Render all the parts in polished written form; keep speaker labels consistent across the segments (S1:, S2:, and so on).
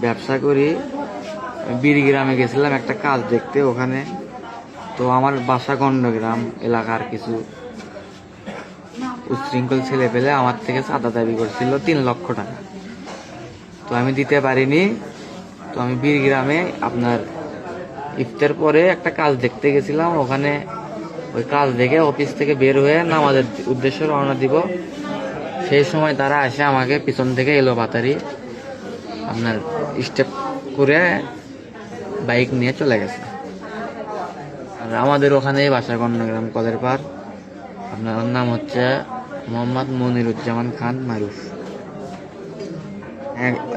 S1: ব্যবসা করি। বীরগ্রামে গেছিলাম একটা কাজ দেখতে, ওখানে তো আমার বাসা গণ্ডগ্রাম এলাকার কিছু উচ্ছৃঙ্খল ছেলে পেলে আমার থেকে চাঁদা দাবি করছিল 3 লক্ষ টাকা। তো আমি দিতে পারিনি। তো আমি বীরগ্রামে আপনার ইফতার পরে একটা কাজ দেখতে গেছিলাম। ওখানে ওই কাজ দেখে অফিস থেকে বের হয়ে নামাজের উদ্দেশ্যে রওনা দিব, সেই সময় তারা এসে আমাকে পিছন থেকে এলো বাতারি আপনার স্টেপ করে বাইক নিয়ে চলে গেছে। আর আমাদের ওখানে বাসা গণ্ডগ্রাম কলের পার। আপনার নাম হচ্ছে মোহাম্মদ মনিরুজ্জামান খান মারুফ।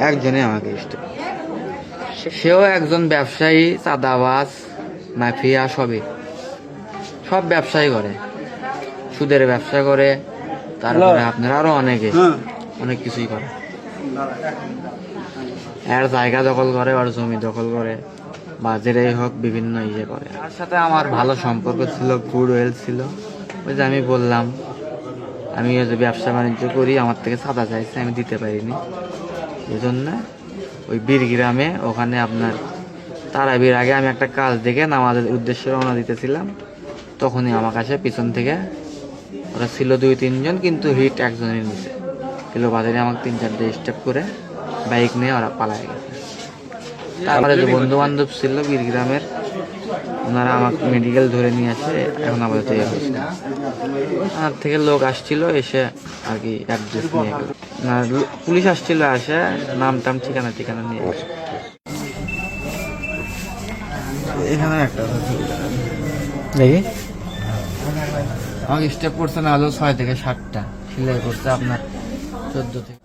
S1: একজনে আমাকে স্টেপ, সেও একজন ব্যবসায়ী, চাঁদাবাজ, মাফিয়া, সব ব্যবসায়ী করে, সুদের ব্যবসা করে, তারপরে আপনার আরো অনেক কিছুই করে। এর জায়গা দখল করে, আর জমি দখল করে, বাজারেই হোক বিভিন্ন ইয়ে করে। তার সাথে আমার ভালো সম্পর্ক ছিল, গুড ওয়েল ছিল। ওই যে আমি বললাম আমি ওই যে ব্যবসা বাণিজ্য করি, আমার থেকে চাঁদা চাইছে, আমি দিতে পারিনি। এই জন্য ওই বীরগ্রামে ওখানে আপনার তারাবির আগে আমি একটা কাজ দেখে নামাজের উদ্দেশ্যে রওনা দিতেছিলাম, তখনই আমার কাছে পিছন থেকে ওরা ছিল 2-3 জন, কিন্তু হিট একজনের নিচে ছিল। বাজারে আমাকে 3-4টে স্টেপ করে বাইক নিয়ে ওরা পালায় গেছে। তারপরে যে বন্ধু বান্ধব ছিল বীরগ্রামের, ওনারা আমাকে মেডিকেল ধরে নিয়ে আসে। এখন আপাতত আমার থেকে লোক আসছিল, এসে আর কি অ্যাড্রেস নিয়ে গেল। না, পুলিশ আসছিল, আসে নাম টাম ঠিকানা নিয়ে আসে। এখানে একটা দেখি আমাকে স্টেপ করছে না হলো 6 থেকে 7টা, সিলাই করছে আপনার 14 থেকে।